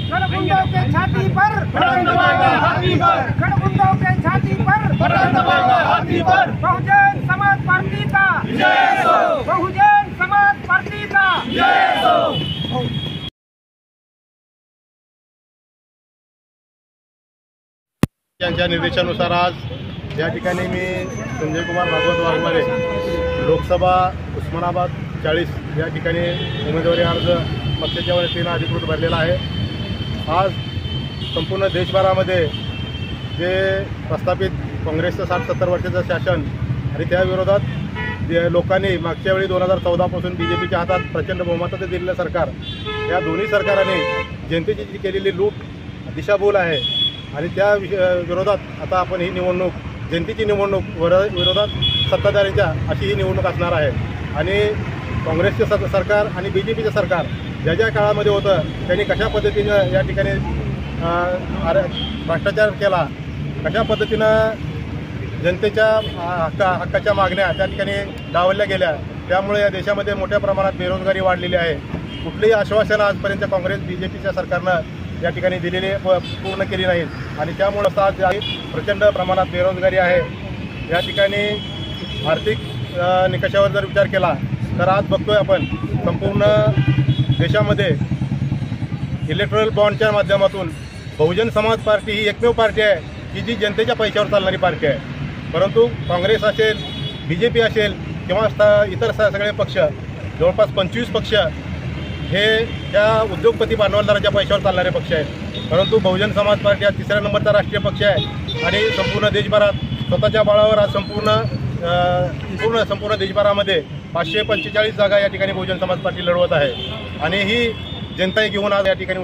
गणगुंडों के छाती पर गणगुंडों के छाती पर बहुजन समाज पार्टी का बहुजन समाज पार्टी का यांच्या निर्देशानुसार आज या ठिकाणी मी संजय कुमार भागवत वाघमारे लोकसभा उस्मानाबाद 40 या ठिकाणी उमेदवारी अर्ज पक्षाच्या वतीने अधिकृत भरलेला आहे। आज संपूर्ण देशभरामध्ये जे प्रस्थापित काँग्रेसचं 60-70 वर्षाचं शासन आणि त्या विरोधात लोकांनी मागच्या वेळी 2014 पासून बीजेपीच्या हातात प्रचंड बहुमताने दिलेलं सरकार, या दोन्ही सरकारांनी जनतेची जी केलेली लूट दिशाभूल आहे आणि त्या विरोधात आता आपण ही निवडणूक जनतेची निवडणूक विरोधात सत्ताधाऱ्यांच्या अशी ही निवडणूक असणार आहे। आणि काँग्रेसचे सरकार आणि बीजेपीचं सरकार ज्या ज्या काळामध्ये होतं त्यांनी कशा पद्धतीनं या ठिकाणी भ्रष्टाचार केला, कशा पद्धतीनं जनतेच्या हक्काच्या मागण्या त्या ठिकाणी डावलल्या गेल्या, त्यामुळे या देशामध्ये मोठ्या प्रमाणात बेरोजगारी वाढलेली आहे। कुठलीही आश्वासनं आजपर्यंत काँग्रेस बीजेपीच्या सरकारनं या ठिकाणी दिलेली पूर्ण केली नाहीत आणि त्यामुळे आज प्रचंड प्रमाणात बेरोजगारी आहे। या ठिकाणी आर्थिक निकषावर जर विचार केला तर आज बघतोय आपण संपूर्ण देशामध्ये इलेक्ट्रॉनिक बॉन्डच्या माध्यमातून बहुजन समाज पार्टी ही एकमेव पार्टी आहे की जी जनतेच्या पैशावर चालणारी पार्टी आहे। परंतु काँग्रेस असेल, बीजेपी असेल किंवा इतर सगळे पक्ष, जवळपास 25 पक्ष हे त्या उद्योगपती भांडवलदाराच्या पैशावर चालणारे पक्ष आहेत। परंतु बहुजन समाज पार्टी हा 3ऱ्या नंबरचा राष्ट्रीय पक्ष आहे आणि संपूर्ण देशभरात स्वतःच्या बळावर आज संपूर्ण देशभरामध्ये 545 जागा या ठिकाणी बहुजन समाज पार्टी लढवत आहे आणि ही जनता घेऊन आज या ठिकाणी